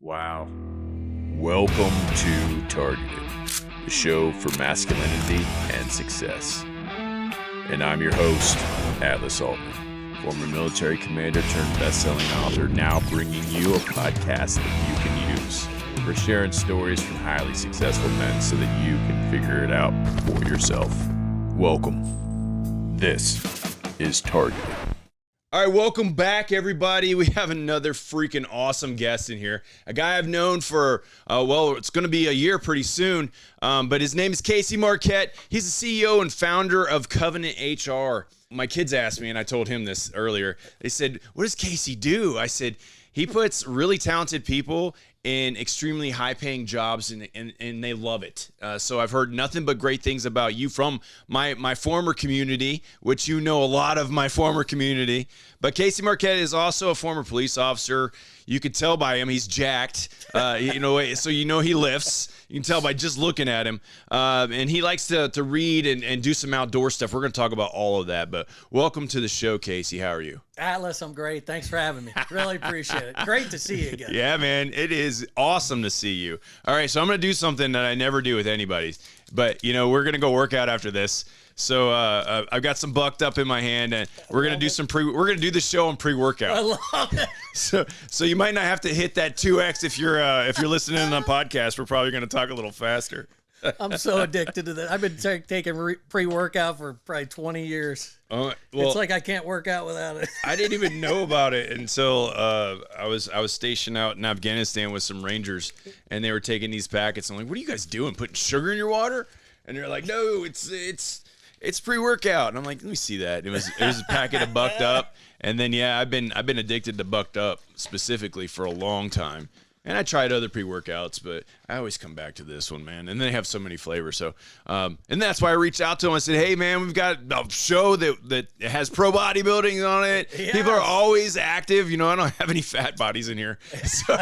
Wow. Welcome to Targeted, the show for masculinity and success. And I'm your host, Atlas Altman, former military commander turned best-selling author, now bringing you a podcast that you can use for sharing stories from highly successful men so that you can figure it out for yourself. Welcome. This is Targeted. All right, welcome back, everybody. We have another freaking awesome guest in here. A guy I've known for, it's going to be a year pretty soon, but his name is Casey Marquette. He's the CEO and founder of Covenant HR. My kids asked me, and I told him this earlier. They said, what does Casey do? I said, he puts really talented people in extremely high-paying jobs, and they love it. So I've heard nothing but great things about you from my former community, which you know a lot of my former community. But Casey Marquette is also a former police officer. You could tell by him he's jacked, so you know he lifts. You can tell by just looking at him. And he likes to read and do some outdoor stuff. We're going to talk about all of that. But welcome to the show, Casey. How are you? Atlas, I'm great. Thanks for having me. Really appreciate it. Great to see you again. Yeah, man. It is awesome to see you. All right, so I'm going to do something that I never do with anybody. But, we're going to go work out after this. So I've got some bucked up in my hand, and we're gonna do we're gonna do the show on pre-workout. I love it. So you might not have to hit that 2x if you're listening on a podcast. We're probably gonna talk a little faster. I'm so addicted to that. I've been taking pre-workout for probably 20 years. It's like I can't work out without it. I didn't even know about it until I was stationed out in Afghanistan with some Rangers, and they were taking these packets. I'm like, what are you guys doing? Putting sugar in your water? And they're like, no, it's pre-workout. And I'm like, let me see that. It was a packet of Bucked Up. And then, I've been addicted to Bucked Up specifically for a long time. And I tried other pre-workouts, but I always come back to this one, man. And they have so many flavors. So, and that's why I reached out to him. I said, hey, man, we've got a show that has pro bodybuilding on it. Yes. People are always active. I don't have any fat bodies in here. So,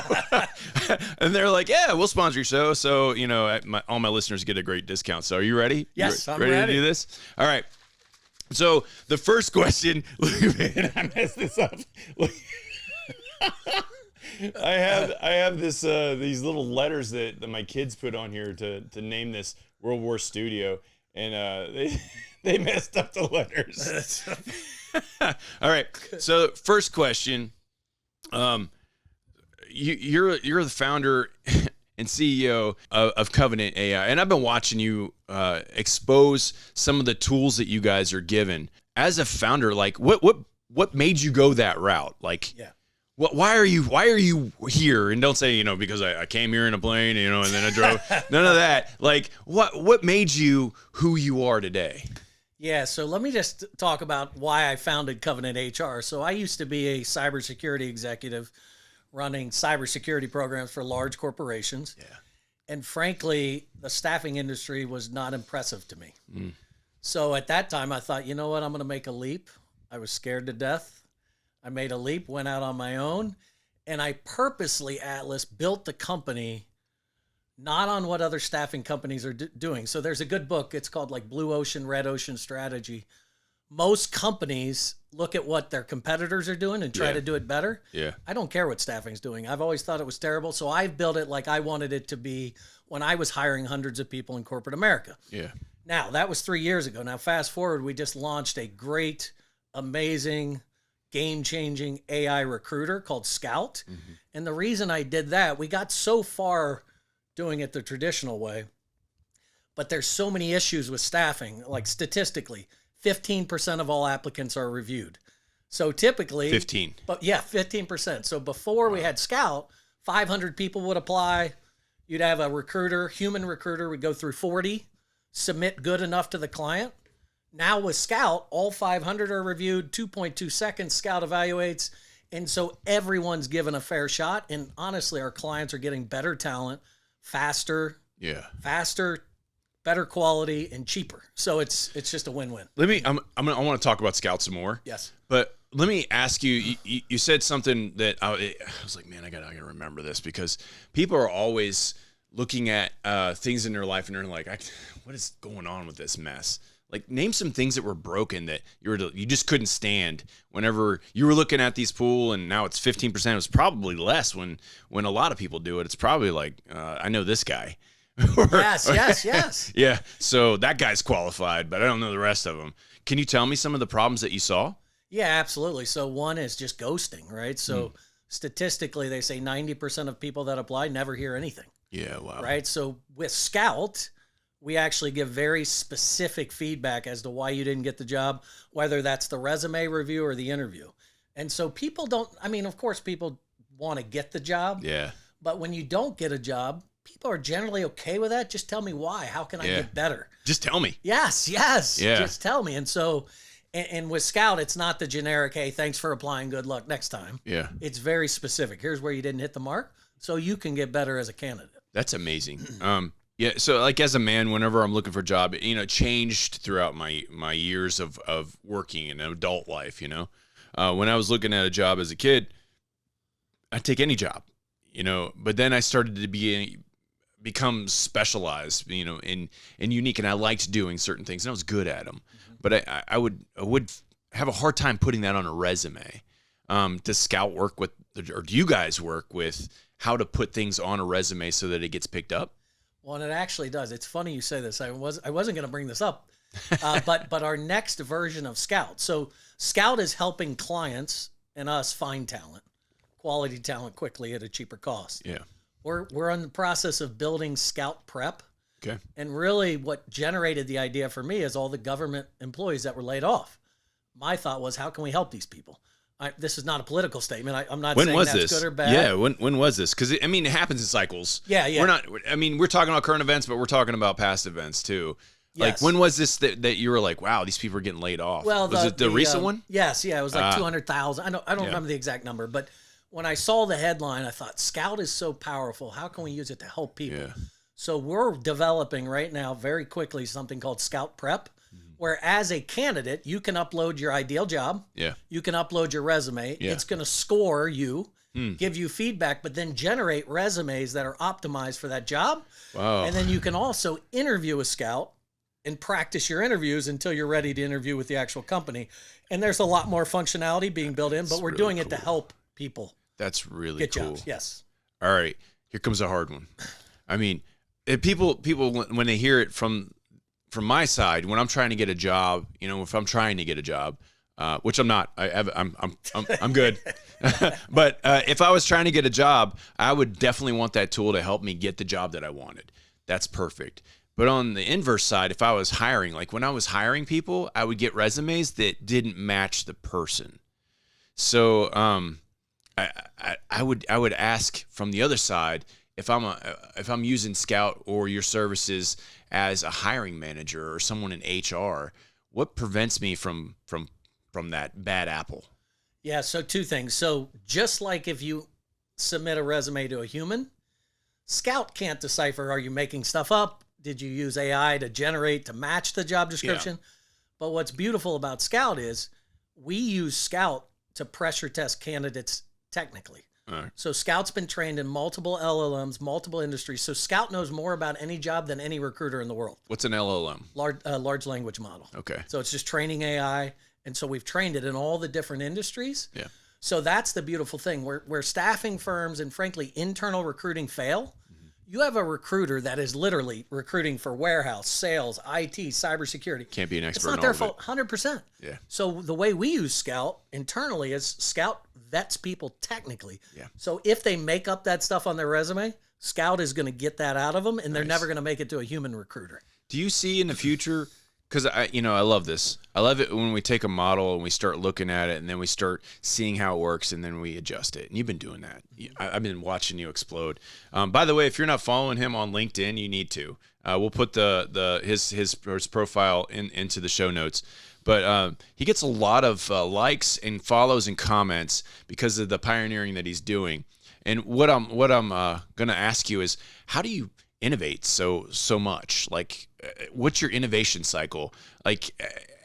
and they're like, yeah, we'll sponsor your show. So, all my listeners get a great discount. So are you ready? Yes, I'm ready to do this? All right. So the first question, look, man, I messed this up. I have this these little letters that my kids put on here to name this World War Studio, and they messed up the letters. All right. So first question, you're the founder and CEO of Covenant AI, and I've been watching you expose some of the tools that you guys are given. As a founder, like what made you go that route? Yeah. Why are you here? And don't say, because I came here in a plane, and then I drove. None of that. Like, what made you who you are today? Yeah, so let me just talk about why I founded Covenant HR. So I used to be a cybersecurity executive running cybersecurity programs for large corporations. Yeah. And frankly, the staffing industry was not impressive to me. Mm. So at that time, I thought, you know what, I'm going to make a leap. I was scared to death. I made a leap, went out on my own, and I purposely, Atlas, built the company not on what other staffing companies are doing. So there's a good book. It's called like Blue Ocean, Red Ocean Strategy. Most companies look at what their competitors are doing and try to do it better. Yeah. I don't care what staffing's doing. I've always thought it was terrible. So I've built it like I wanted it to be when I was hiring hundreds of people in corporate America. Yeah. Now, that was 3 years ago. Now, fast forward, we just launched a great, amazing, game-changing AI recruiter called Scout. Mm-hmm. And the reason I did that, we got so far doing it the traditional way, but there's so many issues with staffing, like statistically, 15% of all applicants are reviewed. So typically 15. But yeah, 15%. So before we had Scout, 500 people would apply. You'd have a recruiter, human recruiter would go through 40, submit good enough to the client. Now with Scout, all 500 are reviewed, 2.2 seconds, Scout evaluates, and so everyone's given a fair shot. And honestly, our clients are getting better talent, faster, better quality, and cheaper. So it's just a win-win. I want to talk about Scout some more. Yes. But let me ask you. You said something that I was like, man, I gotta remember this, because people are always looking at things in their life and they're like, what is going on with this mess? Like, name some things that were broken that you just couldn't stand whenever you were looking at these pool, and now it's 15%. It was probably less when a lot of people do it. It's probably like, I know this guy. Yes. Yeah. So that guy's qualified, but I don't know the rest of them. Can you tell me some of the problems that you saw? Yeah, absolutely. So one is just ghosting, right? So statistically, they say 90% of people that apply never hear anything. Yeah, wow. Right? So with Scout, we actually give very specific feedback as to why you didn't get the job, whether that's the resume review or the interview. And so people don't, I mean, of course, people want to get the job. Yeah. But when you don't get a job, people are generally okay with that. Just tell me why. How can I get better? Just tell me. Yes. Yeah. Just tell me. And so, and with Scout, it's not the generic, hey, thanks for applying, good luck next time. Yeah. It's very specific. Here's where you didn't hit the mark, so you can get better as a candidate. That's amazing. Yeah. So, like, as a man, whenever I'm looking for a job, it changed throughout my years of working in adult life. When I was looking at a job as a kid, I'd take any job. But then I started to become specialized, and unique, and I liked doing certain things, and I was good at them. But I would have a hard time putting that on a resume. Does Scout work with, or do you guys work with how to put things on a resume so that it gets picked up? Well, and it actually does. It's funny you say this. I wasn't going to bring this up, but our next version of Scout. So Scout is helping clients and us find talent, quality talent, quickly at a cheaper cost. Yeah. We're in the process of building Scout Prep. Okay. And really what generated the idea for me is all the government employees that were laid off. My thought was, how can we help these people? This is not a political statement. I'm not saying that's good or bad. Yeah, when was this? Because, it happens in cycles. Yeah. We're talking about current events, but we're talking about past events too. Like, when was this that you were like, wow, these people are getting laid off? Well, was it the recent one? Yes, it was like 200,000. I don't remember the exact number, but when I saw the headline, I thought, Scout is so powerful. How can we use it to help people? Yeah. So we're developing right now very quickly something called Scout Prep, where as a candidate, you can upload your ideal job. Yeah. You can upload your resume. Yeah. It's going to score you, give you feedback, but then generate resumes that are optimized for that job. Wow. And then you can also interview a Scout and practice your interviews until you're ready to interview with the actual company. And there's a lot more functionality being built in, but we're doing it to help people. That's really get cool. jobs. Yes. All right. Here comes a hard one. I mean, people when they hear it from my side, when I'm trying to get a job, if I'm trying to get a job, which I'm not, I'm good. But if I was trying to get a job, I would definitely want that tool to help me get the job that I wanted. That's perfect. But on the inverse side, if I was hiring, like when I was hiring people, I would get resumes that didn't match the person. So I would ask from the other side, if I'm using Scout or your services as a hiring manager or someone in HR, what prevents me from that bad apple? Yeah, so two things. So just like if you submit a resume to a human, Scout can't decipher, are you making stuff up? Did you use AI to match the job description? Yeah. But what's beautiful about Scout is we use Scout to pressure test candidates technically. All right. So Scout's been trained in multiple LLMs, multiple industries. So Scout knows more about any job than any recruiter in the world. What's an LLM? Large language model. Okay. So it's just training AI. And so we've trained it in all the different industries. Yeah. So that's the beautiful thing. Where staffing firms and frankly internal recruiting fail, you have a recruiter that is literally recruiting for warehouse, sales, IT, cybersecurity. Can't be an expert. It's not their fault, 100%. Yeah. So the way we use Scout internally is Scout vets people technically. Yeah. So if they make up that stuff on their resume, Scout is going to get that out of them, and they're never going to make it to a human recruiter. Do you see in the future? Because I love this. I love it when we take a model and we start looking at it, and then we start seeing how it works, and then we adjust it. And you've been doing that. I've been watching you explode. By the way, if you're not following him on LinkedIn, you need to. We'll put his profile into the show notes. But he gets a lot of likes and follows and comments because of the pioneering that he's doing. And what I'm going to ask you is, how do you innovate so much? Like, what's your innovation cycle? Like,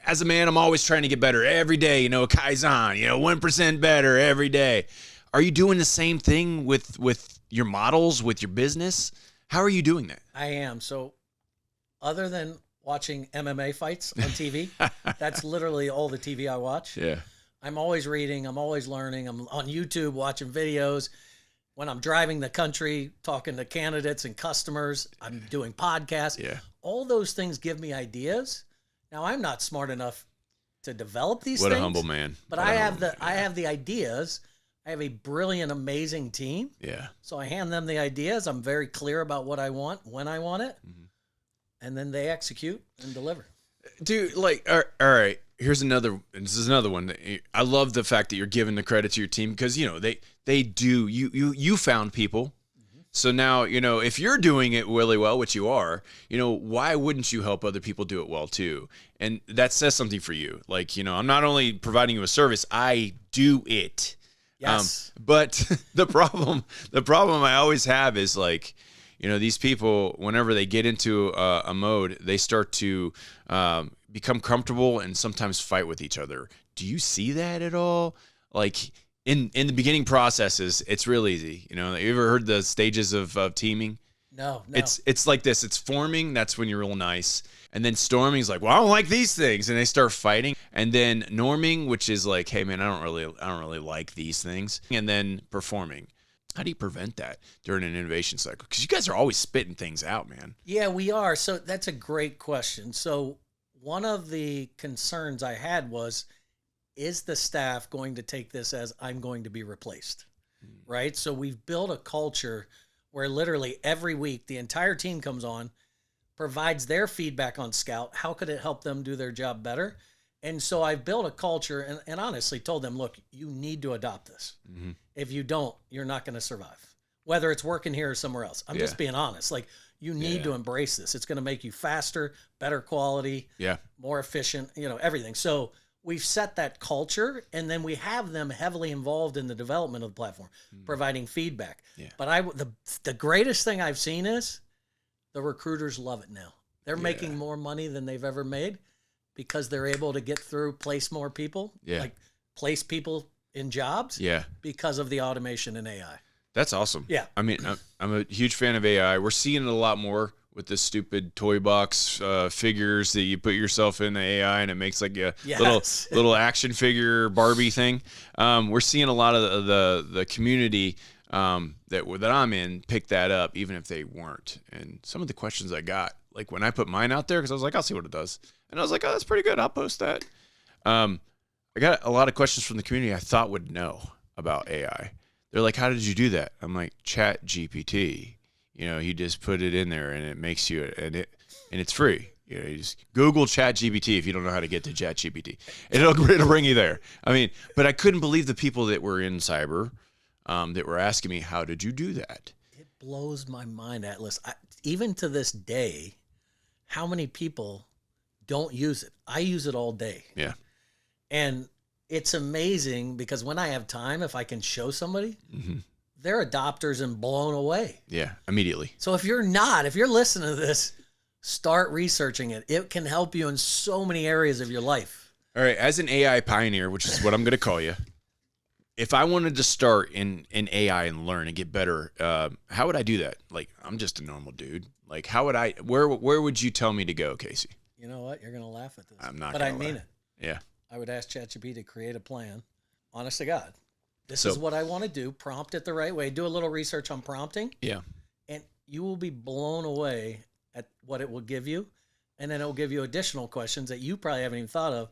as a man, I'm always trying to get better every day, Kaizen, 1% better every day. Are you doing the same thing with your models, with your business? How are you doing that? I am. So other than watching MMA fights on TV. That's literally all the TV I watch. Yeah. I'm always reading. I'm always learning. I'm on YouTube watching videos. When I'm driving the country, talking to candidates and customers, I'm doing podcasts. Yeah. All those things give me ideas. Now, I'm not smart enough to develop these What things. a humble man. But I have the ideas. I have a brilliant, amazing team. Yeah. So I hand them the ideas. I'm very clear about what I want, when I want it, and then they execute and deliver. Dude, like, all right. Here's another. This is another one. I love the fact that you're giving the credit to your team because they do. You found people. So now, if you're doing it really well, which you are, why wouldn't you help other people do it well too? And that says something for you. Like, I'm not only providing you a service, I do it. Yes. But the problem I always have is like, these people, whenever they get into a mode, they start to become comfortable and sometimes fight with each other. Do you see that at all? Like in the beginning processes, it's real easy. You ever heard the stages of teaming? No. It's like this. It's forming. That's when you're real nice. And then storming is like, well, I don't like these things. And they start fighting. And then norming, which is like, hey man, I don't really like these things. And then performing. How do you prevent that during an innovation cycle? Because you guys are always spitting things out, man. Yeah, we are. So that's a great question. So one of the concerns I had was, is the staff going to take this as I'm going to be replaced? Right? So we've built a culture where literally every week the entire team comes on, provides their feedback on Scout. How could it help them do their job better? And so I've built a culture and honestly told them, look, you need to adopt this. Mm-hmm. If you don't, you're not going to survive, whether it's working here or somewhere else. I'm just being honest. Like, you need to embrace this. It's going to make you faster, better quality, more efficient, everything. So we've set that culture, and then we have them heavily involved in the development of the platform, providing feedback. Yeah. But the greatest thing I've seen is the recruiters love it now. They're making more money than they've ever made because they're able to get through, place more people, like place people in jobs because of the automation and AI. That's awesome. Yeah. I mean, I'm a huge fan of AI. We're seeing it a lot more with this stupid toy box figures that you put yourself in the AI and it makes like a little action figure Barbie thing. We're seeing a lot of the community that I'm in pick that up, even if they weren't. And some of the questions I got, like when I put mine out there, because I was like, I'll see what it does. And I was like, oh, that's pretty good. I'll post that. I got a lot of questions from the community I thought would know about AI. They're like, how did you do that? I'm like, Chat GPT. You just put it in there and it makes you, and it's free. You just Google Chat GPT if you don't know how to get to Chat GPT. It'll bring you there. I mean, but I couldn't believe the people that were in cyber that were asking me, how did you do that? It blows my mind, Atlas. Even to this day, how many people don't use it? I use it all day. Yeah. And it's amazing because when I have time, if I can show somebody, they're adopters and blown away. Yeah, immediately. So if you're listening to this, start researching it. It can help you in so many areas of your life. All right, as an AI pioneer, which is what I'm going to call you, if I wanted to start in AI and learn and get better, how would I do that? Like, I'm just a normal dude. Like, how would I? Where would you tell me to go, Casey? You know what? You're going to laugh at this. I'm not. But I mean it. Yeah. I would ask ChatGPT to create a plan. Honest to God. This is what I want to do. Prompt it the right way. Do a little research on prompting. Yeah. And you will be blown away at what it will give you. And then it will give you additional questions that you probably haven't even thought of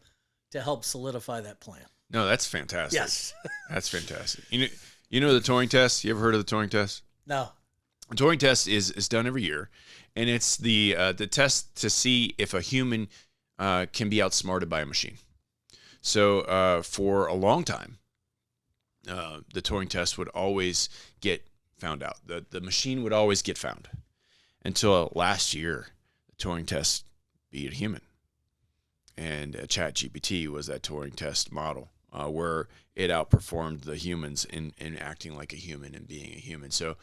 to help solidify that plan. No, that's fantastic. Yes. That's fantastic. You know the Turing test? You ever heard of the Turing test? No. The Turing test is done every year. And it's the test to see if a human can be outsmarted by a machine. So for a long time, the Turing test would always get found out. The machine would always get found until last year, the Turing test beat a human. And ChatGPT was that Turing test model where it outperformed the humans in acting like a human and being a human. So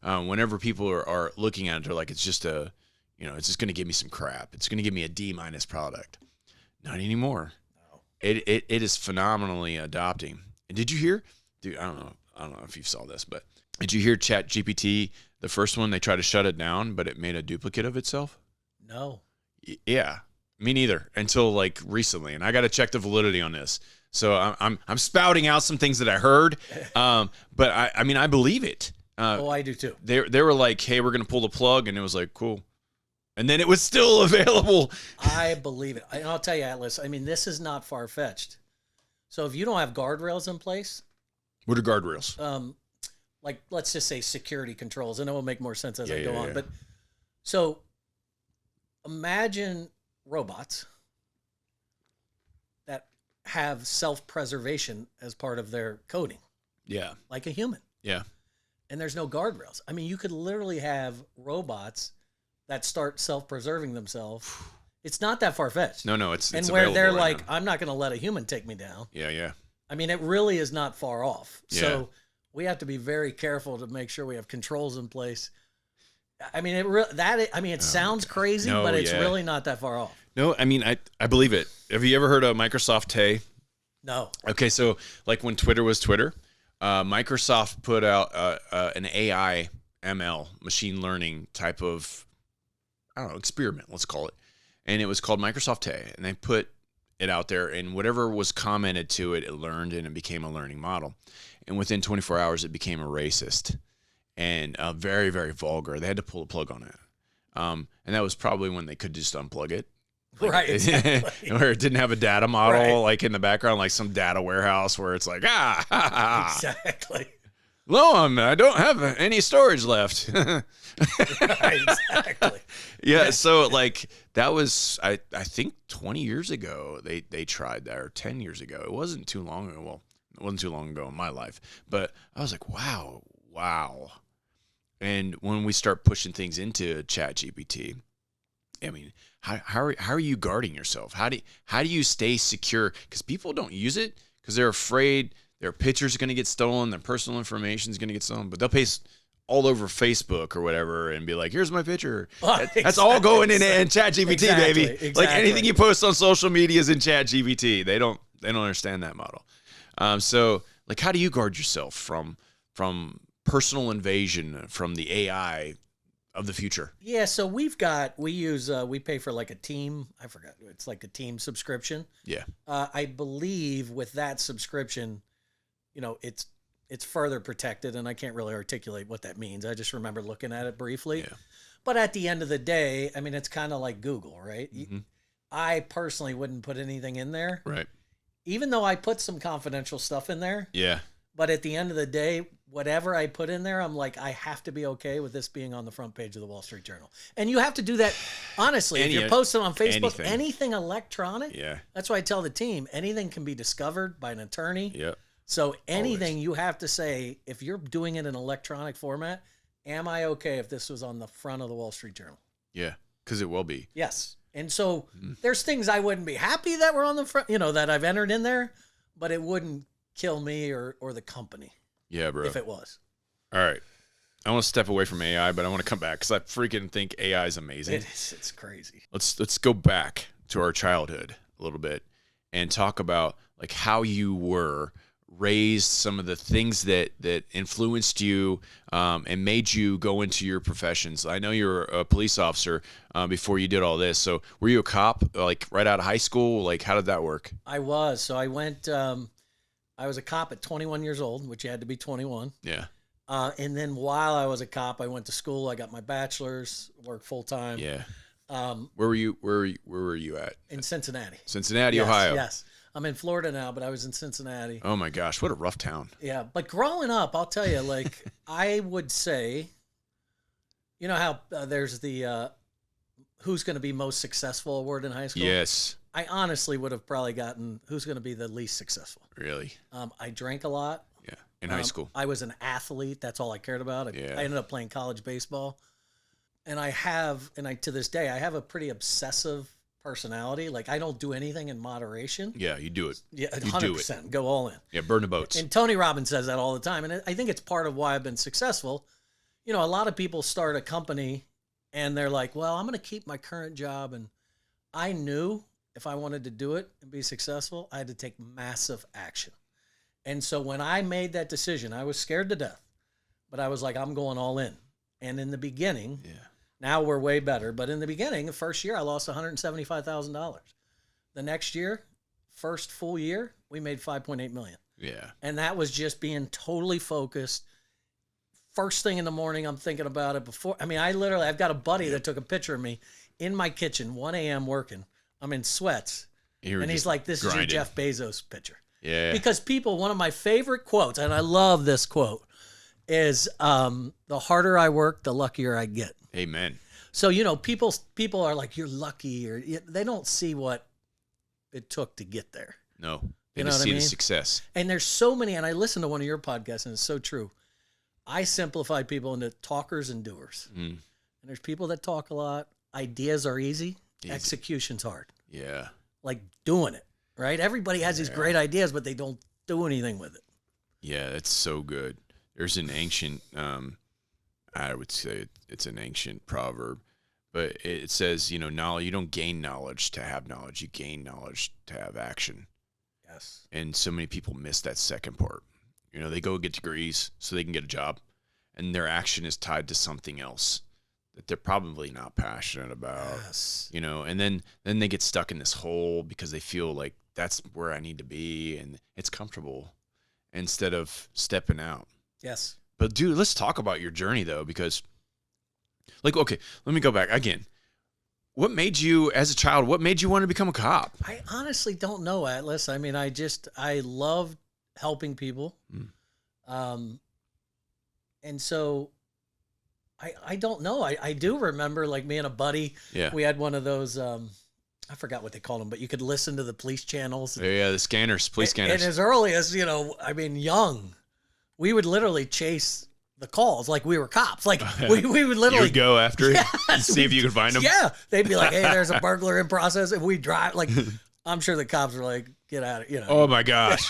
whenever people are looking at it, they're like, it's just it's just going to give me some crap. It's going to give me a D- product. Not anymore. It is phenomenally adopting. And did you hear, dude? I don't know if you saw this, but did you hear ChatGPT? The first one, they tried to shut it down, but it made a duplicate of itself. No. Yeah, me neither until like recently, and I got to check the validity on this. So I'm spouting out some things that I heard, but I mean I believe it. I do too. They were like, hey, we're gonna pull the plug, and it was like cool, and then it was still available. I believe it. And I'll tell you, Atlas. I mean, this is not far fetched. So if you don't have guardrails in place, what are guardrails? Like let's just say security controls, and it will make more sense as I go on. Yeah. But so imagine robots that have self-preservation as part of their coding. Yeah. Like a human. Yeah. And there's no guardrails. I mean, you could literally have robots that start self-preserving themselves. It's not that far-fetched. No, it's and where they're right like, now. I'm not going to let a human take me down. Yeah. I mean, it really is not far off. Yeah. So we have to be very careful to make sure we have controls in place. I mean, it sounds crazy, but it's really not that far off. No, I mean, I believe it. Have you ever heard of Microsoft Tay? No. Okay, so like when Twitter was Twitter, Microsoft put out an AI ML machine learning type of, I don't know, experiment, let's call it. And it was called Microsoft Tay. And they put it out there, and whatever was commented to it, it learned, and it became a learning model. And within 24 hours, it became a racist and very, very vulgar. They had to pull the plug on it. And that was probably when they could just unplug it. Like, right, exactly. Where it didn't have a data model like in the background, like some data warehouse where it's like, Exactly. I don't have any storage left. Right, exactly. Yeah, so like that was I think 20 years ago they tried that, or 10 years ago. It wasn't too long ago. Well, it wasn't too long ago in my life, but I was like, wow. And when we start pushing things into ChatGPT, I mean, how are you guarding yourself? How do you stay secure? Because people don't use it because they're afraid their pictures are going to get stolen, their personal information is going to get stolen. But they'll paste all over Facebook or whatever and be like, "Here's my picture." That's all going in ChatGPT, baby. Exactly. Like anything you post on social media is in ChatGPT. They don't understand that model. So like, how do you guard yourself from personal invasion from the AI of the future? Yeah, so we pay for like a team. I forgot. It's like a team subscription. Yeah. I believe with that subscription, it's further protected, and I can't really articulate what that means. I just remember looking at it briefly. Yeah. But at the end of the day, I mean, it's kind of like Google, right? Mm-hmm. I personally wouldn't put anything in there. Right. Even though I put some confidential stuff in there. Yeah. But at the end of the day, whatever I put in there, I'm like, I have to be okay with this being on the front page of the Wall Street Journal. And you have to do that, honestly. If you're posting on Facebook, anything electronic, that's why I tell the team, anything can be discovered by an attorney. Yeah. So anything you have to say, if you're doing it in electronic format, am I okay if this was on the front of the Wall Street Journal? Yeah, because it will be. Yes. And so there's things I wouldn't be happy that were on the front, that I've entered in there, but it wouldn't kill me or the company. Yeah, bro. If it was. All right. I want to step away from AI, but I want to come back because I freaking think AI is amazing. It is. It's crazy. Let's go back to our childhood a little bit and talk about like how you were raised, some of the things that influenced you and made you go into your professions. I know you're a police officer before you did all this. So were you a cop like right out of high school? Like how did that work? I was. So I went, I was a cop at 21 years old, which you had to be 21. Yeah. And then while I was a cop, I went to school. I got my bachelor's, worked full time. Yeah. Where were you at? In Cincinnati. Cincinnati, yes, Ohio. Yes. I'm in Florida now, but I was in Cincinnati. Oh my gosh, what a rough town. Yeah, but growing up, I'll tell you, like I would say, you know how there's the who's going to be most successful award in high school? Yes. I honestly would have probably gotten who's going to be the least successful. Really? I drank a lot. Yeah, in high school. I was an athlete. That's all I cared about. I ended up playing college baseball. And to this day, I have a pretty obsessive personality. Like I don't do anything in moderation. Yeah, you do it. Yeah, 100%. Go all in. Yeah, burn the boats. And Tony Robbins says that all the time. And I think it's part of why I've been successful. A lot of people start a company and they're like, well, I'm going to keep my current job. And I knew if I wanted to do it and be successful, I had to take massive action. And so when I made that decision, I was scared to death, but I was like, I'm going all in. And in the beginning, Now we're way better. But in the beginning, the first year, I lost $175,000. The next year, first full year, we made $5.8 million. Yeah. And that was just being totally focused. First thing in the morning, I'm thinking about it before. I mean, I've got a buddy that took a picture of me in my kitchen, 1 a.m. working. I'm in sweats. And he's like, this is your Jeff Bezos picture. Yeah. Because one of my favorite quotes, and I love this quote, is the harder I work, the luckier I get. Amen. So, people are like, you're lucky, or they don't see what it took to get there. No. They just see the success. And there's so many, and I listened to one of your podcasts, and it's so true. I simplify people into talkers and doers. And there's people that talk a lot. Ideas are easy. Execution's hard. Yeah. Like doing it, right? Everybody has these great ideas, but they don't do anything with it. Yeah, that's so good. There's an ancient, I would say it's an ancient proverb, but it says, knowledge, you don't gain knowledge to have knowledge. You gain knowledge to have action. Yes. And so many people miss that second part. They go get degrees so they can get a job, and their action is tied to something else that they're probably not passionate about. Yes. And then they get stuck in this hole because they feel like that's where I need to be, and it's comfortable instead of stepping out. Yes. But dude, let's talk about your journey though, because okay, let me go back again. What made you, as a child, want to become a cop? I honestly don't know, Atlas. I mean, I love helping people. And so I don't know. I do remember, like, me and a buddy, we had one of those, I forgot what they called them, but you could listen to the police channels. Yeah, the scanners, police scanners. And as early as, young, we would literally chase the calls like we were cops. Like, we would literally... You would go after it and see if you could find them? Yeah. They'd be like, hey, there's a burglar in process. And we drive, like, I'm sure the cops were like, get out of, Oh, my gosh.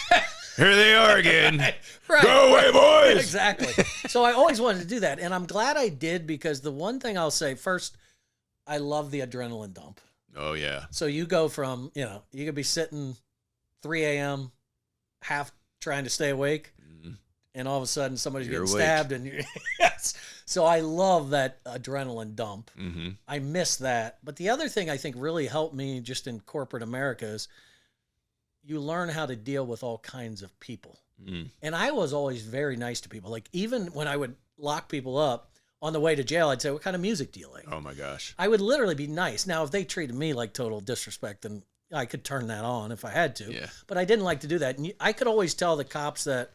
Here they are again. Right. Go away, boys. Exactly. So I always wanted to do that. And I'm glad I did, because the one thing I'll say first, I love the adrenaline dump. Oh, yeah. So you go from, you could be sitting 3 a.m., half trying to stay awake, and all of a sudden somebody's getting stabbed. And yes. So I love that adrenaline dump. I miss that. But the other thing I think really helped me just in corporate America is you learn how to deal with all kinds of people. And I was always very nice to people. Like, even when I would lock people up on the way to jail, I'd say, what kind of music do you like? Oh, my gosh. I would literally be nice. Now, if they treated me like total disrespect, then I could turn that on if I had to. Yeah. But I didn't like to do that. And I could always tell the cops that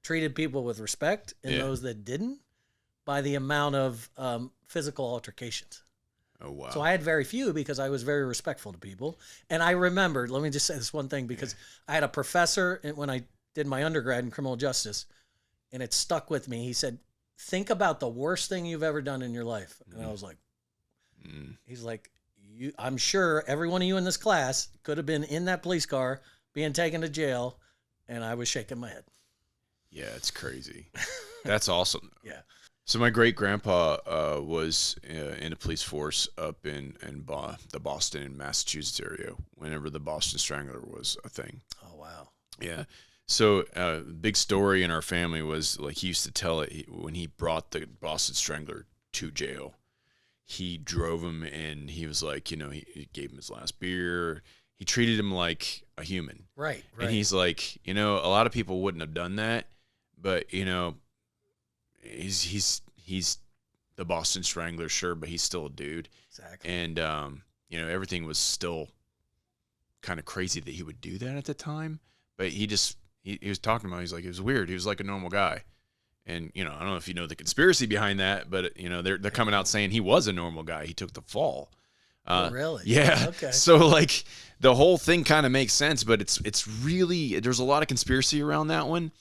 treated people with respect and those that didn't by the amount of physical altercations. Oh, wow. So I had very few because I was very respectful to people. And I remembered, let me just say this one thing, because I had a professor when I did my undergrad in criminal justice, and it stuck with me. He said, think about the worst thing you've ever done in your life. And I was like, he's like, I'm sure every one of you in this class could have been in that police car being taken to jail. And I was shaking my head. Yeah, it's crazy. That's awesome. Yeah. So my great grandpa was in the police force up in the Boston and Massachusetts area whenever the Boston Strangler was a thing. Oh, wow. Yeah. So big story in our family was, like, he used to tell it when he brought the Boston Strangler to jail. He drove him and he was like, he gave him his last beer. He treated him like a human. Right. And he's like, a lot of people wouldn't have done that, but he's the Boston Strangler, sure, but he's still a dude. Exactly. And everything was still kind of crazy that he would do that at the time, but he was talking about, he's like, it was weird. He was like a normal guy. And, I don't know if you know the conspiracy behind that, but they're coming out saying he was a normal guy. He took the fall. Oh, really? Yeah. Okay. So, like, the whole thing kind of makes sense, but it's really, there's a lot of conspiracy around that one.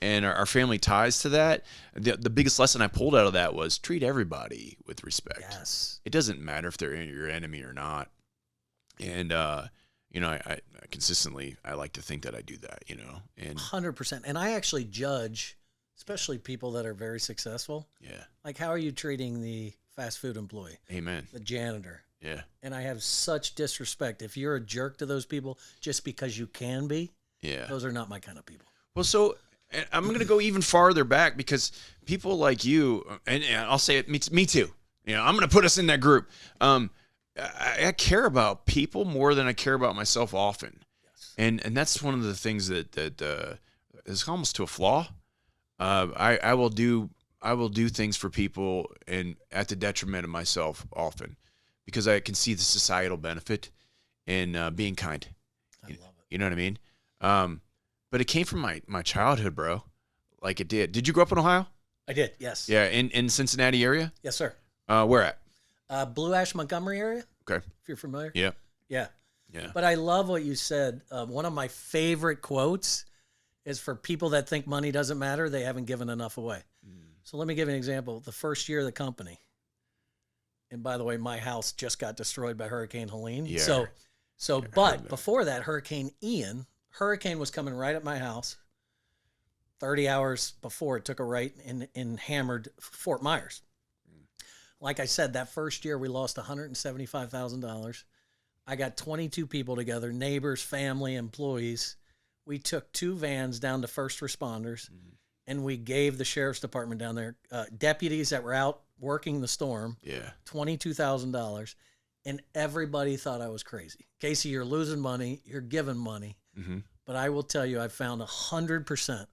And our family ties to that. The biggest lesson I pulled out of that was treat everybody with respect. Yes. It doesn't matter if they're your enemy or not. And, I consistently, I like to think that I do that, and 100%. And I actually judge, especially people that are very successful. Yeah. Like, how are you treating the fast food employee? Amen. The janitor. Yeah. And I have such disrespect. If you're a jerk to those people just because you can be, those are not my kind of people. Well, so I'm going to go even farther back, because people like you, and I'll say it, me too. I'm going to put us in that group. I care about people more than I care about myself often. Yes. And that's one of the things that is almost to a flaw. I will do things for people and at the detriment of myself often, because I can see the societal benefit in being kind. I love it. You know what I mean? But it came from my childhood, bro. Like it did. Did you grow up in Ohio? I did, yes. Yeah, in Cincinnati area? Yes, sir. Where at? Blue Ash, Montgomery area, Okay. if you're familiar. Yeah. Yeah. Yeah. But I love what you said. One of my favorite quotes is, for people that think money doesn't matter, they haven't given enough away. So let me give you an example. The first year of the company, and by the way, my house just got destroyed by Hurricane Helene. Yeah. But before that, Hurricane Hurricane was coming right at my house. 30 hours before, it took a right and hammered Fort Myers. Like I said, that first year we lost $175,000. I got 22 people together, neighbors, family, employees. We took 2 vans down to first responders, and we gave the sheriff's department down there, deputies that were out working the storm, $22,000, and everybody thought I was crazy. Casey, you're losing money, you're giving money, but I will tell you, I found 100%.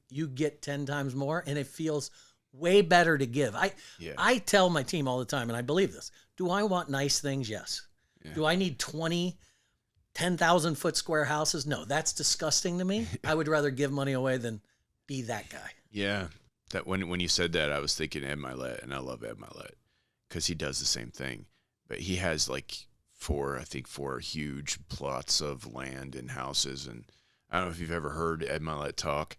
You get 10 times more, and it feels way better to give. I tell my team all the time, and I believe this. Do I want nice things? Yes. Yeah. Do I need 10,000 foot square houses? No, that's disgusting to me. I would rather give money away than be that guy. Yeah. That when you said that, I was thinking Ed Milet, and I love Ed Milet because he does the same thing. But he has like 4 huge plots of land and houses. And I don't know if you've ever heard Ed Milet talk,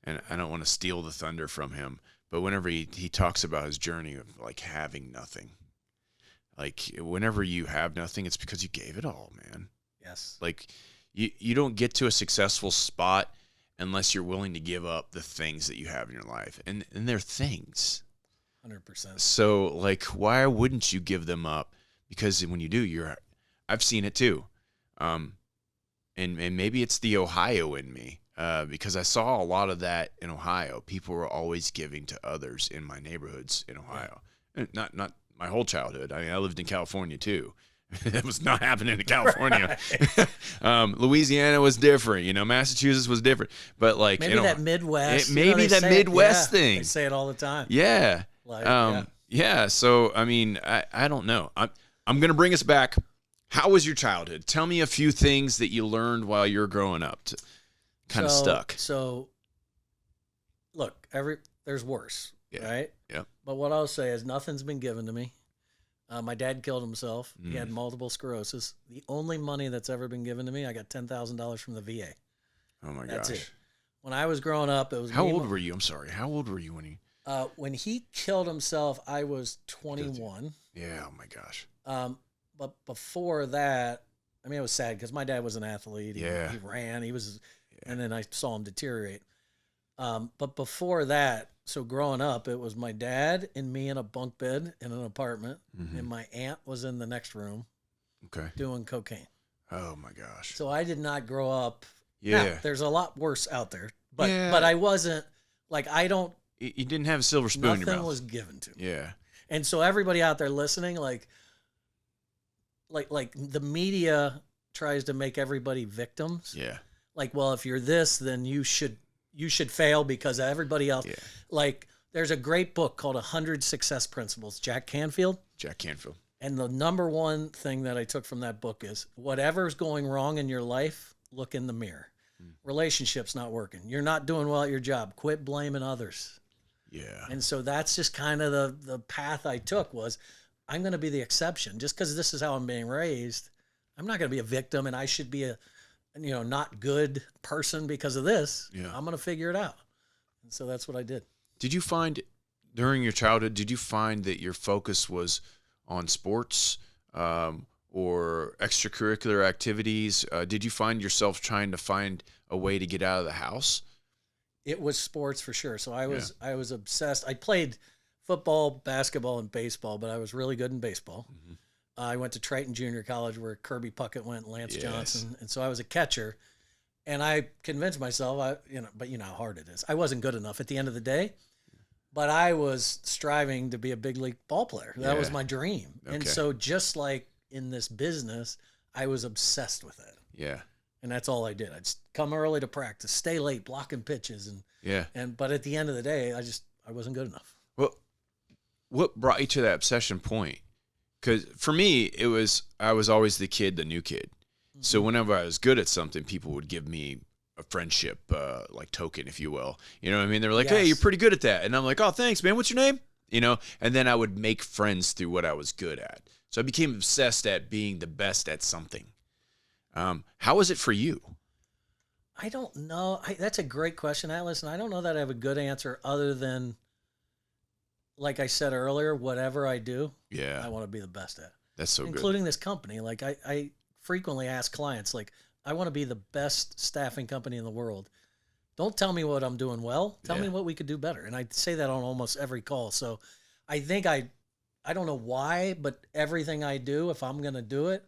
and I don't want to steal the thunder from him, but whenever he talks about his journey of like having nothing, like whenever you have nothing, it's because you gave it all, man. Yes. Like you don't get to a successful spot unless you're willing to give up the things that you have in your life. And they're things. 100%. So like, why wouldn't you give them up? Because when you do, I've seen it too. And maybe it's the Ohio in me. Because I saw a lot of that in Ohio. People were always giving to others in my neighborhoods in Ohio. And not my whole childhood. I mean, I lived in California too. That was not happening in California. Right. Louisiana was different. Massachusetts was different. But like, maybe that Midwest. Midwest thing. They say it all the time. Yeah. Yeah. So I mean, I don't know. I'm gonna bring us back. How was your childhood? Tell me a few things that you learned while you were growing up. Kind of stuck. So, look, there's worse, right? Yeah. But what I'll say is nothing's been given to me. My dad killed himself. He had multiple sclerosis. The only money that's ever been given to me, I got $10,000 from the VA. Oh my That's gosh. it. When I was growing up, it was. How old were you? I'm sorry. How old were you when he? When he killed himself, I was 21. Yeah. Oh my gosh. But before that, I mean, it was sad because my dad was an athlete. He ran. He was. And then I saw him deteriorate. But before that, so growing up, it was my dad and me in a bunk bed in an apartment, and my aunt was in the next room doing cocaine. Oh, my gosh. So I did not grow up. Yeah. Now, there's a lot worse out there. But I wasn't, like, I don't. You didn't have a silver spoon in your mouth. Nothing was given to me. Yeah. And so everybody out there listening, like the media tries to make everybody victims. Yeah. Like, well, if you're this, then you should fail because everybody else. Yeah. Like, there's a great book called 100 Success Principles, Jack Canfield. And the number one thing that I took from that book is whatever's going wrong in your life, look in the mirror. Relationship's not working. You're not doing well at your job. Quit blaming others. Yeah. And so that's just kind of the path I took was I'm going to be the exception. Just because this is how I'm being raised, I'm not going to be a victim and I should be a not good person because of this. Yeah. I'm going to figure it out. And so that's what I did. Did you find during your childhood, that your focus was on sports or extracurricular activities? Did you find yourself trying to find a way to get out of the house? It was sports for sure. So I was obsessed. I played football, basketball, and baseball, but I was really good in baseball. I went to Triton Junior College where Kirby Puckett went, Lance Johnson. And so I was a catcher. And I convinced myself, but you know how hard it is. I wasn't good enough at the end of the day. but I was striving to be a big league ball player. That was my dream. Okay. And so just like in this business, I was obsessed with it. Yeah. And that's all I did. I'd come early to practice, stay late, blocking pitches. But at the end of the day, I wasn't good enough. Well, what brought you to that obsession point? Because for me, I was always the new kid. Mm-hmm. So whenever I was good at something, people would give me a friendship, like token, if you will. You know what I mean? They were like, hey, you're pretty good at that. And I'm like, oh, thanks, man. What's your name? You know? And then I would make friends through what I was good at. So I became obsessed at being the best at something. How was it for you? I don't know. That's a great question, Atlas. And I don't know that I have a good answer other than, like I said earlier, whatever I do, I want to be the best at. That's so good. Including this company. Like I frequently ask clients, like, I want to be the best staffing company in the world. Don't tell me what I'm doing well. Tell me what we could do better. And I say that on almost every call. So I think I don't know why, but everything I do, if I'm going to do it,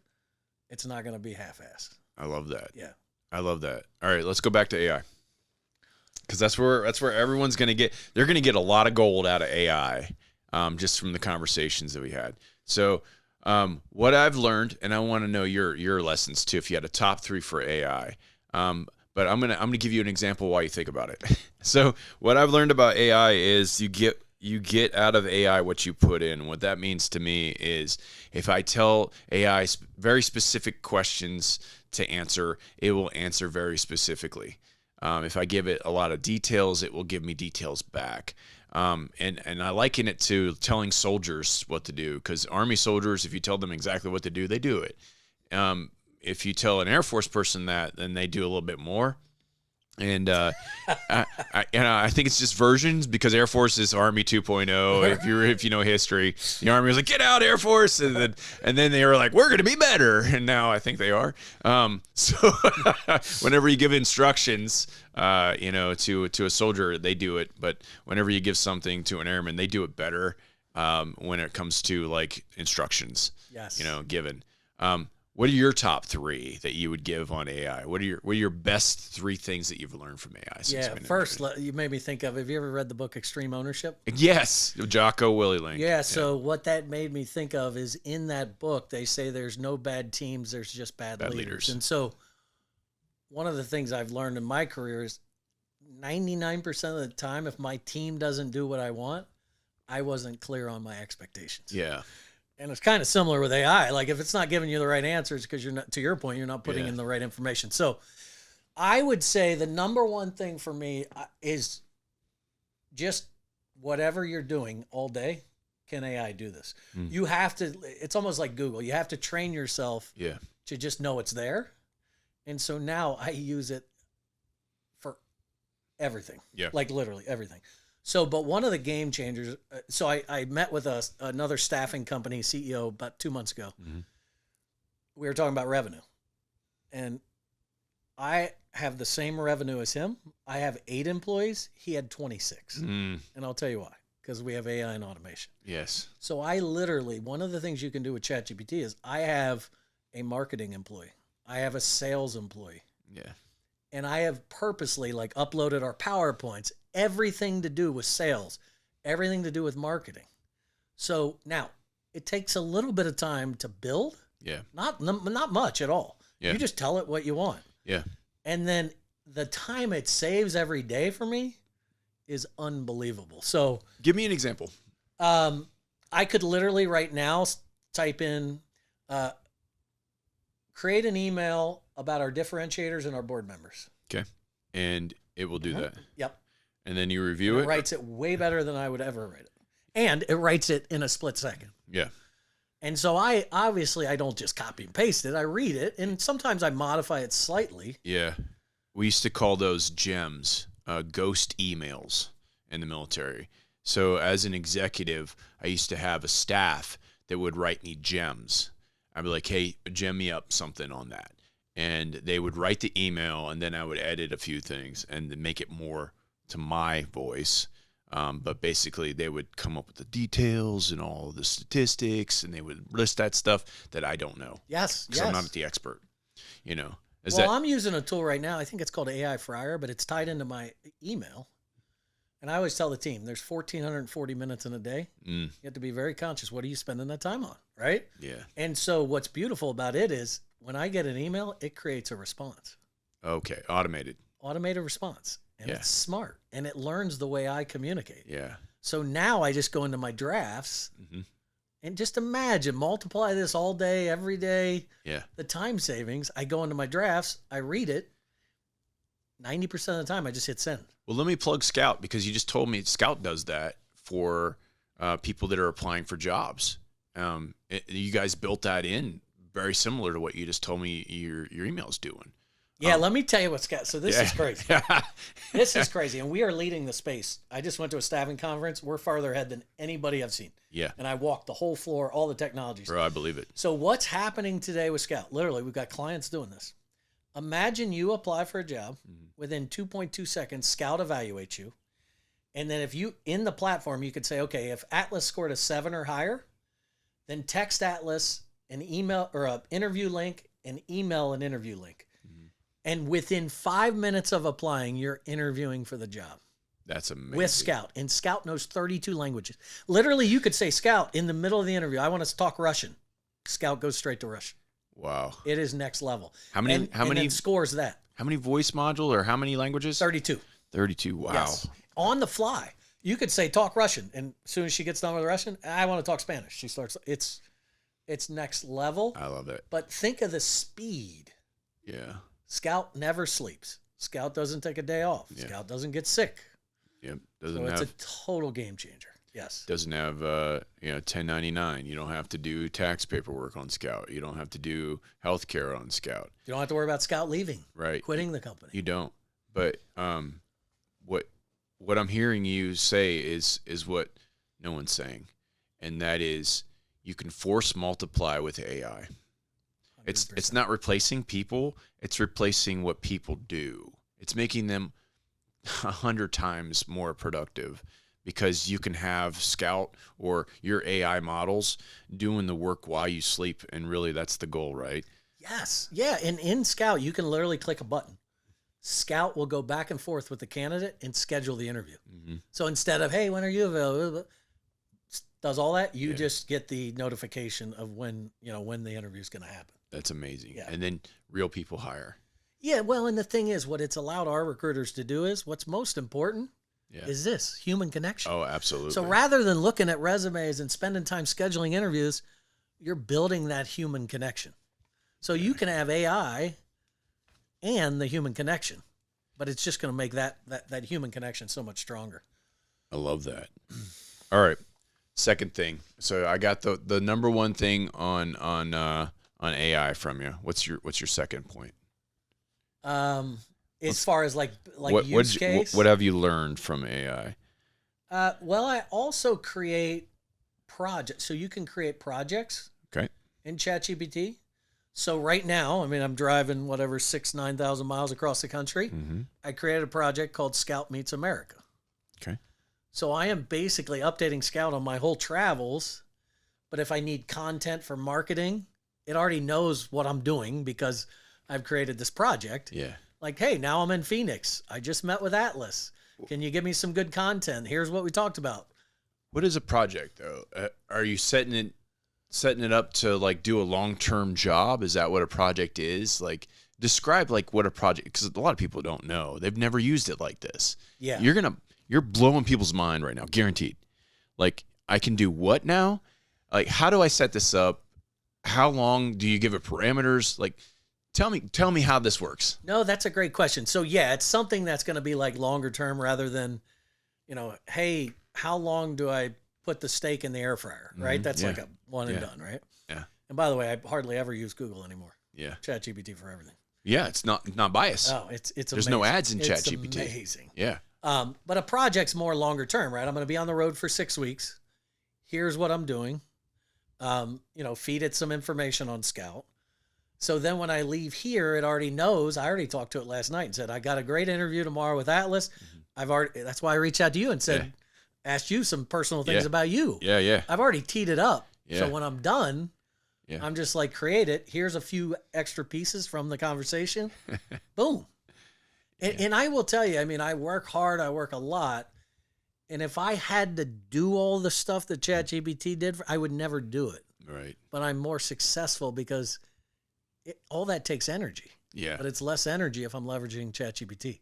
it's not going to be half-assed. I love that. Yeah. I love that. All right, let's go back to AI. Because that's where everyone's going to get. They're going to get a lot of gold out of AI, just from the conversations that we had. So what I've learned, and I want to know your lessons too, if you had a top 3 for AI. But I'm gonna give you an example while you think about it. So what I've learned about AI is you get out of AI what you put in. What that means to me is if I tell AI very specific questions to answer, it will answer very specifically. If I give it a lot of details, it will give me details back. And I liken it to telling soldiers what to do, because Army soldiers, if you tell them exactly what to do, they do it. If you tell an Air Force person that, then they do a little bit more. And I think it's just versions, because Air Force is Army 2.0. If you know history, the Army was like, "Get out, Air Force," and then they were like, "We're going to be better," and now I think they are. So whenever you give instructions, to a soldier, they do it. But whenever you give something to an airman, they do it better. When it comes to like instructions, given. What are your top 3 that you would give on AI? What are your best 3 things that you've learned from AI? First, you made me think of, have you ever read the book Extreme Ownership? Yes, Jocko Willink. Yeah, so what that made me think of is in that book, they say there's no bad teams, there's just bad leaders. And so one of the things I've learned in my career is 99% of the time, if my team doesn't do what I want, I wasn't clear on my expectations. Yeah. And it's kind of similar with AI. Like if it's not giving you the right answers, because you're not, to your point, you're not putting in the right information. So I would say the number one thing for me is just whatever you're doing all day, can AI do this? You have to, it's almost like Google. You have to train yourself to just know it's there. And so now I use it for everything. Yeah. Like literally everything. So, but one of the game changers, so I met with another staffing company CEO about 2 months ago. Mm-hmm. We were talking about revenue. And I have the same revenue as him. I have 8 employees. He had 26. And I'll tell you why. Because we have AI and automation. Yes. So I literally, one of the things you can do with ChatGPT is I have a marketing employee. I have a sales employee. Yeah. And I have purposely like uploaded our PowerPoints, everything to do with sales, everything to do with marketing. So now it takes a little bit of time to build. Yeah. Not much at all. Yeah. You just tell it what you want. Yeah. And then the time it saves every day for me is unbelievable. So give me an example. I could literally right now type in, create an email about our differentiators and our board members. Okay. And it will do that. Yep. And then you review it? It writes it way better than I would ever write it. And it writes it in a split second. Yeah. And so I don't just copy and paste it. I read it, and sometimes I modify it slightly. Yeah. We used to call those gems, ghost emails in the military. So as an executive, I used to have a staff that would write me gems. I'd be like, hey, gem me up something on that. And they would write the email, and then I would edit a few things and make it more to my voice. But basically, they would come up with the details and all the statistics, and they would list that stuff that I don't know. Yes, because I'm not the expert, you know. I'm using a tool right now. I think it's called AI Fryer, but it's tied into my email. And I always tell the team, there's 1,440 minutes in a day. Mm. You have to be very conscious. What are you spending that time on, right? Yeah. And so what's beautiful about it is when I get an email, it creates a response. Okay. Automated response. And Yeah. it's smart. And it learns the way I communicate. Yeah. So now I just go into my drafts Mm-hmm. and just imagine, multiply this all day, every day. Yeah. The time savings, I go into my drafts, I read it. 90% of the time, I just hit send. Well, let me plug Scout, because you just told me Scout does that for people that are applying for jobs. You guys built that in very similar to what you just told me your email's doing. Yeah, let me tell you what's got. So this is crazy. Yeah. This is crazy, and we are leading the space. I just went to a staffing conference. We're farther ahead than anybody I've seen. Yeah. And I walked the whole floor, all the technologies. Bro, I believe it. So what's happening today with Scout? Literally, we've got clients doing this. Imagine you apply for a job. Within 2.2 seconds, Scout evaluates you. And then if you, in the platform, you could say, okay, if Atlas scored a 7 or higher, then text Atlas an email or an interview link and email an interview link. And within 5 minutes of applying, you're interviewing for the job. That's amazing. With Scout. And Scout knows 32 languages. Literally, you could say, Scout, in the middle of the interview, I want to talk Russian. Scout goes straight to Russian. Wow. It is next level. How many then scores that? How many voice module or how many languages? 32. 32. Wow. Yes. On the fly. You could say talk Russian, and as soon as she gets done with Russian, I want to talk Spanish. She starts. It's next level. I love it. But think of the speed. Yeah. Scout never sleeps. Scout doesn't take a day off. Yeah. Scout doesn't get sick. Yep. So it's a total game changer. Yes. Doesn't have 1099. You don't have to do tax paperwork on Scout. You don't have to do healthcare on Scout. You don't have to worry about Scout leaving. Right. Quitting the company. You don't. But what I'm hearing you say is what no one's saying, and that is you can force multiply with AI. 100%. It's not replacing people. It's replacing what people do. It's making them 100 times more productive, because you can have Scout or your AI models doing the work while you sleep. And really, that's the goal, right? Yes. Yeah. And in Scout, you can literally click a button. Scout will go back and forth with the candidate and schedule the interview. Mm-hmm. So instead of, hey, when are you available? Does all that. You just get the notification of when the interview is going to happen. That's amazing. Yeah. And then real people hire. Yeah. Well, and the thing is, what it's allowed our recruiters to do is what's most important is this human connection. Oh, absolutely. So rather than looking at resumes and spending time scheduling interviews, you're building that human connection. So you can have AI and the human connection, but it's just going to make that human connection so much stronger. I love that. All right. Second thing. So I got the number one thing on AI from you. What's your second point? As far as like what, use case, what have you learned from AI? Well, I also create projects. So you can create projects. Okay. In ChatGPT. So right now, I mean, I'm driving 9,000 miles across the country. Mm-hmm. I created a project called Scout Meets America. Okay. So I am basically updating Scout on my whole travels. But if I need content for marketing, it already knows what I'm doing because I've created this project. Yeah. Like, hey, now I'm in Phoenix. I just met with Atlas. Can you give me some good content? Here's what we talked about. What is a project though? Are you setting it up to like do a long-term job? Is that what a project is? Like describe like what a project, because a lot of people don't know. They've never used it like this. Yeah. You're blowing people's mind right now, guaranteed. Like, I can do what now? Like, how do I set this up? How long do you give it parameters? Like, tell me how this works. No, that's a great question. So yeah, it's something that's going to be like longer term rather than, hey, how long do I put the steak in the air fryer? Right. That's like a one and done. Right. Yeah. And by the way, I hardly ever use Google anymore. Yeah. ChatGPT for everything. Yeah. It's not biased. Oh, it's There's amazing. no ads in It's ChatGPT. amazing. Yeah. But a project's more longer term, right? I'm going to be on the road for 6 weeks. Here's what I'm doing. Feed it some information on Scout. So then when I leave here, it already knows. I already talked to it last night and said, I got a great interview tomorrow with Atlas. That's why I reached out to you and said, asked you some personal things about you. Yeah. Yeah. I've already teed it up. Yeah. So when I'm done, Yeah. I'm just like, create it. Here's a few extra pieces from the conversation. Boom. And I will tell you, I mean, I work hard. I work a lot. And if I had to do all the stuff that ChatGPT did, I would never do it. Right. But I'm more successful because all that takes energy. Yeah. But it's less energy if I'm leveraging ChatGPT.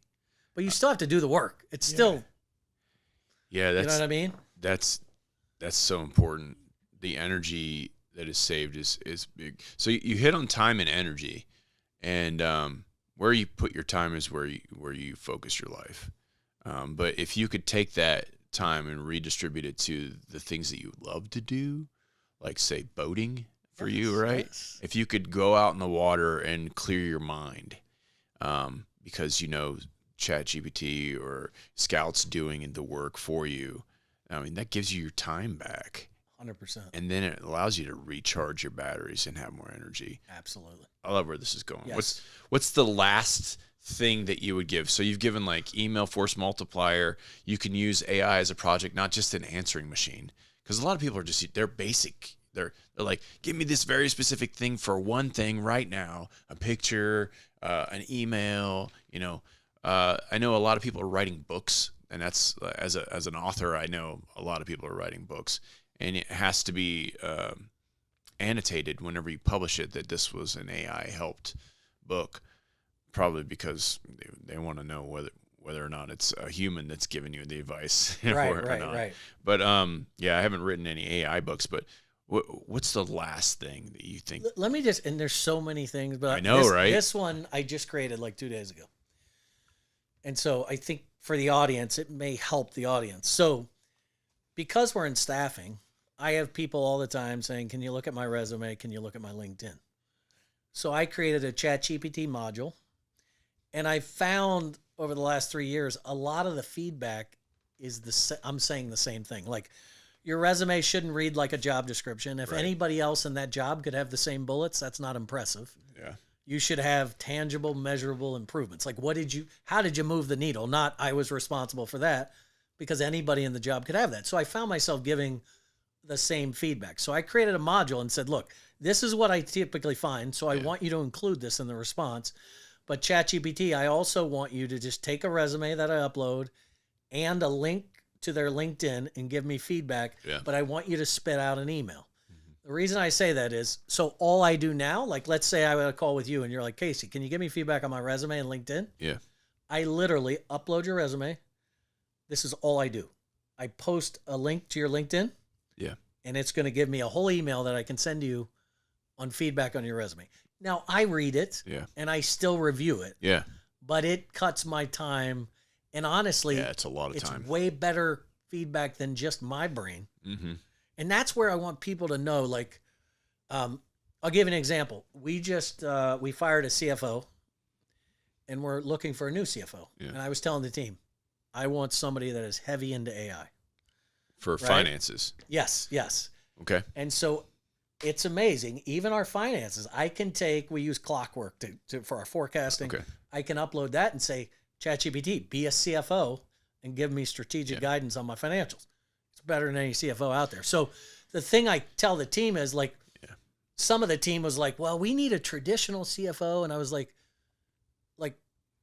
But you still have to do the work. It's still, yeah, you know what I mean? That's so important. The energy that is saved is big. So you hit on time and energy, and where you put your time is where you focus your life. But if you could take that time and redistribute it to the things that you love to do, like say boating for you, right? Yes. If you could go out in the water and clear your mind, because ChatGPT or Scout's doing the work for you. I mean, that gives you your time back. 100%. And then it allows you to recharge your batteries and have more energy. Absolutely. I love where this is going. Yes. What's the last thing that you would give? So you've given like email force multiplier. You can use AI as a project, not just an answering machine. Because a lot of people are they're basic. They're like, give me this very specific thing for one thing right now, a picture, an email, I know a lot of people are writing books, and that's as an author, I know a lot of people are writing books, and it has to be annotated whenever you publish it that this was an AI helped book, probably because they want to know whether or not it's a human that's giving you the advice. Right. But I haven't written any AI books, but what's the last thing that you think? Let me just, and there's so many things, but I know, right? This one I just created like 2 days ago. And so I think for the audience, it may help the audience. So because we're in staffing, I have people all the time saying, can you look at my resume? Can you look at my LinkedIn? So I created a ChatGPT module, and I found over the last 3 years, a lot of the feedback is I'm saying the same thing. Like, your resume shouldn't read like a job description. If anybody else in that job could have the same bullets, that's not impressive. Yeah. You should have tangible, measurable improvements. Like, how did you move the needle? Not, I was responsible for that, because anybody in the job could have that. So I found myself giving the same feedback. So I created a module and said, look, this is what I typically find. So I want you to include this in the response. But ChatGPT, I also want you to just take a resume that I upload and a link to their LinkedIn and give me feedback. Yeah. But I want you to spit out an email. The reason I say that is, so all I do now, like let's say I would a call with you and you're like, Casey, can you give me feedback on my resume and LinkedIn? Yeah. I literally upload your resume. This is all I do. I post a link to your LinkedIn. Yeah. And it's going to give me a whole email that I can send you on feedback on your resume. Now, I read it and I still review it. Yeah. But it cuts my time. And honestly, it's a lot of time. It's way better feedback than just my brain. Mm-hmm. And that's where I want people to know, like, I'll give an example. We fired a CFO, and we're looking for a new CFO. Yeah. And I was telling the team, I want somebody that is heavy into AI. For finances. Yes. Okay. And so it's amazing. Even our finances, we use Clockwork for our forecasting. Okay. I can upload that and say, ChatGPT, be a CFO and give me strategic guidance on my financials. It's better than any CFO out there. So the thing I tell the team is like, some of the team was like, well, we need a traditional CFO. And I was like,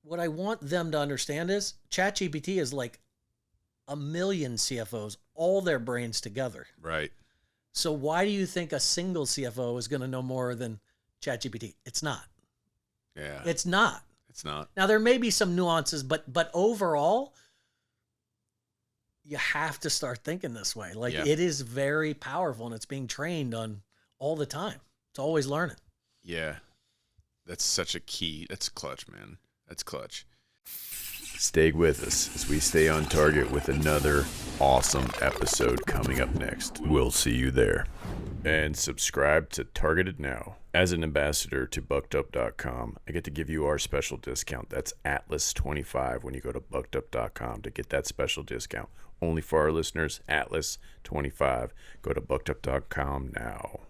what I want them to understand is ChatGPT is like a million CFOs, all their brains together. Right. So why do you think a single CFO is going to know more than ChatGPT? It's not. Yeah. It's not. It's not. Now, there may be some nuances, but overall, you have to start thinking this way. Like, it is very powerful, and it's being trained on all the time. It's always learning. Yeah. That's such a key. That's clutch, man. That's clutch. Stay with us as we stay on target with another awesome episode coming up next. We'll see you there. And subscribe to Targeted Now. As an ambassador to buckedup.com, I get to give you our special discount. That's Atlas25 when you go to buckedup.com to get that special discount. Only for our listeners, Atlas25. Go to buckedup.com now.